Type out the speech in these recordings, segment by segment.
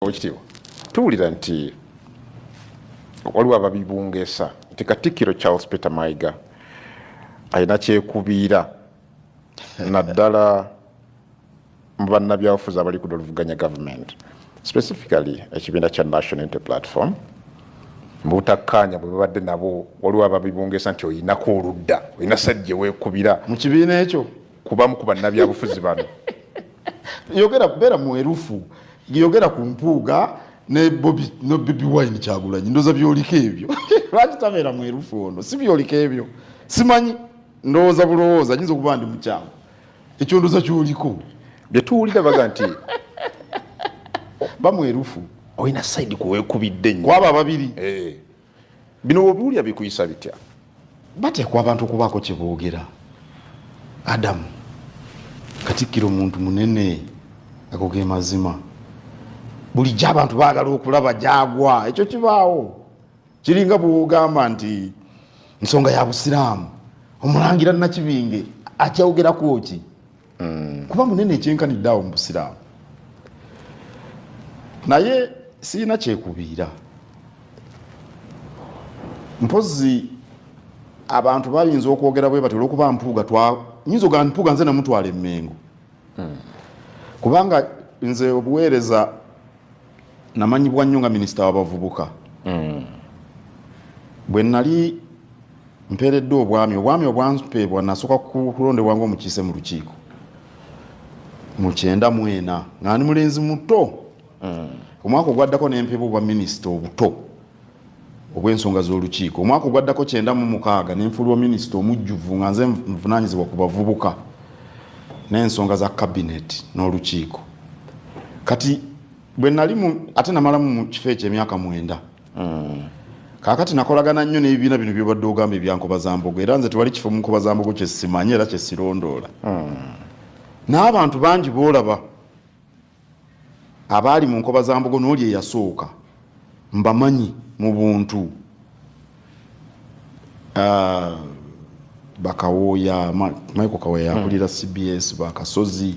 Okitiibwa tuwulira nti waliwo ababibungeesa nti Katikkiro Charles Peter Mayiga alina kyekubiira naddala mu bannabyabufuzi abali ku oluvuganya government specifically ekibiina kya National Unity Platform mu butakkaanya bwe babadde nabo waliwo ababibungeesa nti oyinako oludda olina sajje weekubira mu kibiina ekyo kubamu ku bannabyabufuzi bano yogera beera mwerufu yogera ku mpuuga ne Bobi Wine Kyagulanyi ndoza byoliko ebyo lwaki tabeera mwerufu ono si byoliko ebyo simanyi ndowooza bulowooza nyinza okuba ndi mukyamu ekyo ndoza kyoliko bye tuwulira baga nti bamwerufu olina saidi kuweekubidde nnyo kwaba ababiri bino obiwulira bikuyisa bitya bateekwa abantu okubaako kye boogera Adamu Katikkiro muntu munene ako ge mazima bulijjo abantu baagala okulaba gyagwa ekyo kibaawo kiringa bw'ogamba nti nsonga ya busiraamu omulangira Nakibinge akyawogeraku ki kuba munene ekyenkanidde awo mu busiraamu naye sirina kyekubiira mpozi abantu bayinza okwogera bwe batyo olw'okuba mpuuga nyinza ogamba mpuuga nze namutwala emmengo kubanga nze obuweereza namanyibwa nnyo nga minisita w'abavubuka bwe nali mpeeredde obwami obwampeebwa nasooka kulondebwa ng'omukiise mu lukiiko mu 1994 nga ndi mulenzi muto omwaka ogwaddako nempeebwa obwa minisita obuto obw'ensonga z'olukiiko omwaka ogwaddako 96 nenfuulwa minisita omujjuvu nga nze nvunaanyizibwa ku bavubuka n'ensonga za kabineti n'olukiiko kati bwe nali ate namalamu mu kifo ekyo emyaka 9 kaakati nakolagana nnyo n'ebibiina bino byobadde ogamba ebyankoba-zambogo era nze tewali kifo mu nkoba-zambogo kye simanyi era kye sirondoola n'abantu bangi boolaba abaali mu nkoba-zambogo n'oli eyasooka mbamanyi mu buntu bakawooya Michael Kawooya akulira CBS bakasozi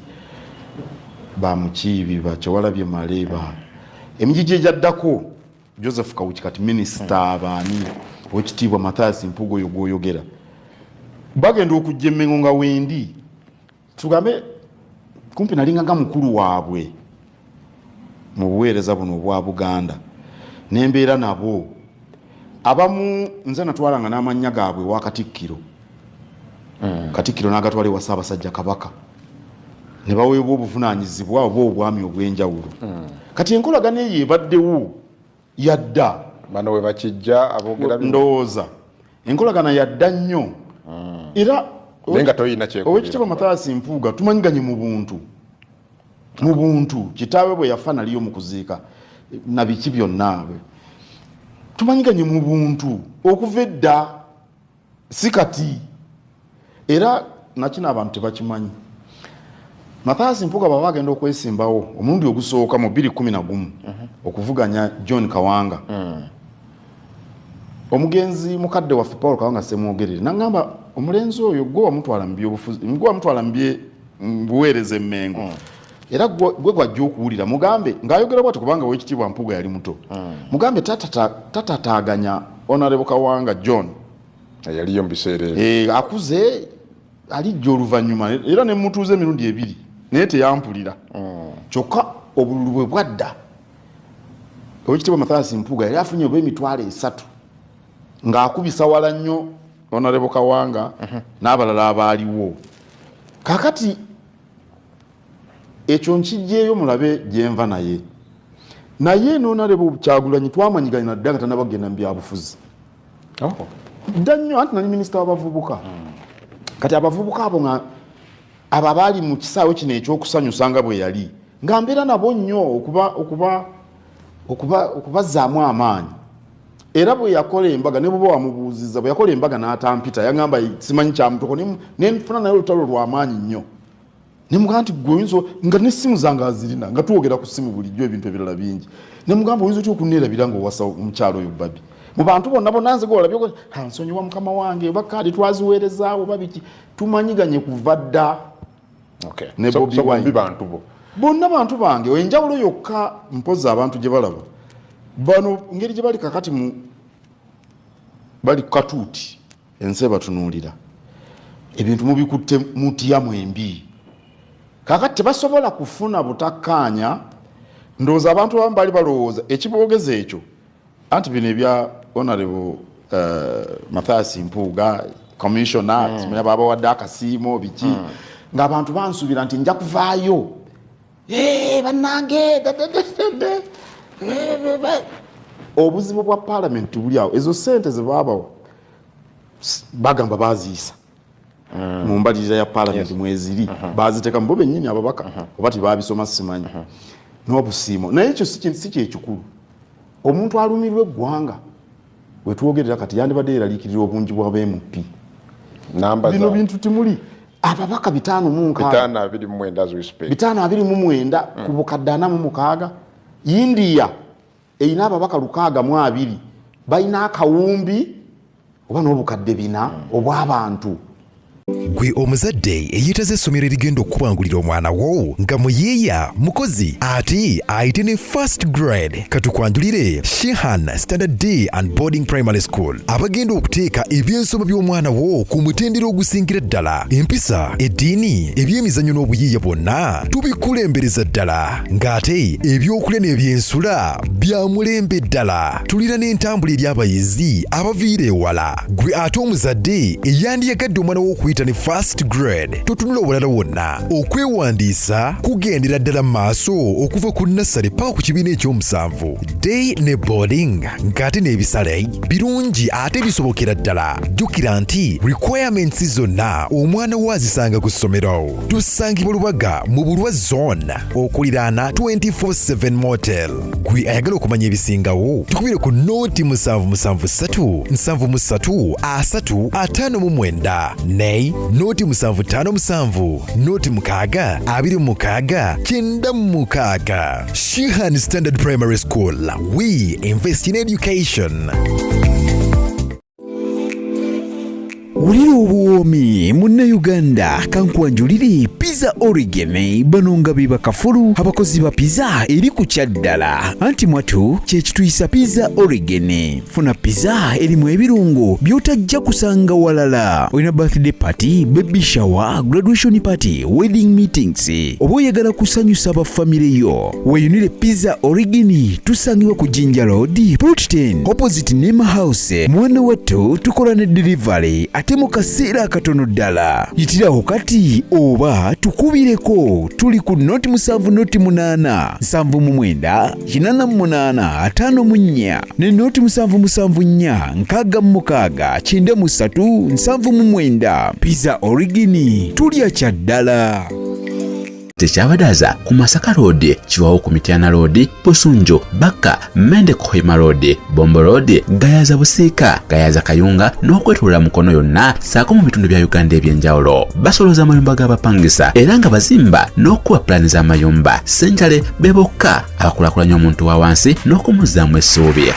bamukiibi bakyewalabye maleba emijiji egyaddako Joseph Kawuki kati minisita abaani Oweekitiibwa Mathias Mpuuga oyo gwoyogera bagenda okujja Emmengo nga wendi tugambe kumpi nalingaga mukulu waabwe mu buweereza buno obwa Buganda nembeera nabo abamu nze natwalanga n'amannya gaabwe wa Katikkiro Katikkiro n'agatwala ewa Ssaabasajja Kabaka ne baweebwa obuvunaanyizibwa oba obwami obw'enjawulo kati enkolagana eyo ebaddewo yadda bano we bakijja aboogera ndowooza enkolagana yadda nnyo era nga toyina kyekubiira Oweekitiibwa Mathias Mpuuga tumanyiganye mu buntu kitaawe bwe yafa naliyo mu kuziika na biki byonna tumanyiganye mu buntu okuva edda si kati era nakino abantu tebakimanyi Mathias Mpuuga baba bagenda okwesimbawo omulundi ogusooka mu 2011 okuvuganya John Kawanga omugenzi mukadde waffe Paul Kawanga semwogerere nangamba omulenzi oyo gwe wamutwala mu byobufuzi gwe wamutwala mu buweereza Emmengo era gwe gwajja okuwulira mugambe ng'ayogera bw'ati kubanga Oweekitiibwa Mpuuga yali muto mugambe tatataaganya Honorable Kawanga John yaliyo mu biseera akuze alijja oluvannyuma era ne mutuuza emirundi 2 naye teyampulira kyokka obululu bwe bwadda Oweekitiibwa Mathias Mpuuga yali afunye oba emitwalo 3 ng'akubisa wala nnyo Honorable Kawanga n'abalala abaaliwo kaakati ekyo nkijjeeyo mulabe gyenva naye n'Honorable Kyagulanyi twamanyiganye naddala nga tannabagenda mu byabufuzi dda nnyo anti nali minisita w'abavubuka kati abavubuka abo nga abo abaali mu kisaawe kino ekyokusanyusa nga bwe yali nga mbeera nabo nnyo okubazzaamu amaanyi era bwe yakola embaga ne buba wamubuuziza bwe yakola embaga n'atampita yagamba simanyi kyamutoko nenfuna naye olutalo lw'amaanyi nnyo nemugamba nti gwe oyinza nga n'essimu zange azirina nga tuwogera ku ssimu bulijjo ebintu ebirala bingi nemugamba oyinza otya okunneerabira ng'owasa omukyalo oyo babi mu bantu bonna nze golabye nsonyiwa mukama wange oba kaadi twaziweerezaawo oba biki tumanyiganye kuva dda ne Bobi Wine bantu bo bonna bantu bange enjawulo yokka mpoza abantu gye balaba bano ngeri gye bali kakati bali katuuti ensi batunuulira ebintu mubikutte mutya mwembi kakati tebasobola kufuna butakkaanya ndowooza abantu abamu bali balowooza ekiboogeza ekyo anti bino ebya honorable Mathias Mpuuga commissioner simanya baba wadde akasiimo biki ng'abantu bansuubira nti nja kuvaayo bannange obuzibu bwa parliament buli awo ezo sente ze baabawo bagamba baziisa mu mbalirira ya parliament mweziri baziteeka mu bo bennyini ababaka oba tibabisoma simanyi n'obusiimo naye ekyo si kyekikulu omuntu alumirwa eggwanga wetwogerera kati yandibadde yeraliikirira obungi bwa BMP bino bintu timuli ababaka 529 ku bukadde 46 India erina ababaka 620 balina akawumbi oba n'obukadde 4 obw'abantu. Gwe omuzadde eyitaze essomero erigenda okubangulira omwana wo nga muyiiya mukozi ati ayite ne first grade katukwanjulire Shehan Standard Day and Boarding Primary School abagenda okuteeka ebyensoma by'omwana wo ku mutendera ogusingira ddala empisa eddiini ebyemizannyo n'obuyiiya bwonna tubikulembereza ddala ng'ate ebyokulya n'ebyensula bya mulembe ddala tulira n'entambula eri abayizi abaviira ewala. Gwe ate omuzadde eyandiyagadde omwana wo okuyita ne first grade totunula obulala wonna okwewandiisa kugendera ddala maaso okuva ku nassale paka ku kibiina ekyomusanvu. Day ne boarding ng'ate n'ebisale birungi ate bisobokera ddala. Jjukira nti requirements zonna omwana wo azisanga ku ssomero. Tusangibwa Lubaga mu Bulwa zone okuliraana 24/7 motel. Gwe ayagala okumanya ebisingawo tukubire ku noti 773 73 359 nei noti 757 noti 6 26 96. Shehan Standard Primary School. We invest in education. Uliro obuwomi munna Uganda kankwanjulire Pizza Origin banonga biba kafulu abakozi ba pizza eri ku kyaddala anti mwatu kyekituyisa Pizza Origin. Funa pizza erimu ebirungo byotajja kusanga walala. Olina birthday party, baby shower, graduation party, wedding meetings oba oyagala kusanyusa abafamire yo weyunire Pizza Origin tusangibwa ku Jinja Road Plot 10 opposite Nema House. Mwana wattu tukola ne delivery ate mu kaseera katono ddala. Yitiraho kati oba tukubireko tuli ku noti 7 noti 8 7 8 5 ne noti 7 6 7 Pizza Origin tulya kyaddala. Tekyabadaza ku Masaka Road, Chiwawo ku Mityana Road, Busunjo, Baka, Mende Kohima Road, Bombo Road, Gayaza Busiika, Gayaza Kayunga n'okwetulula Mukono yonna saako mu bitundu bya Uganda ebyenjawulo. Basoloza amayumba g'abapangisa era nga bazimba n'okuwa pulaani z'amayumba. Ssenkyale be bokka abakulaakulanya omuntu wa wansi n'okumuzzaamu essuubi.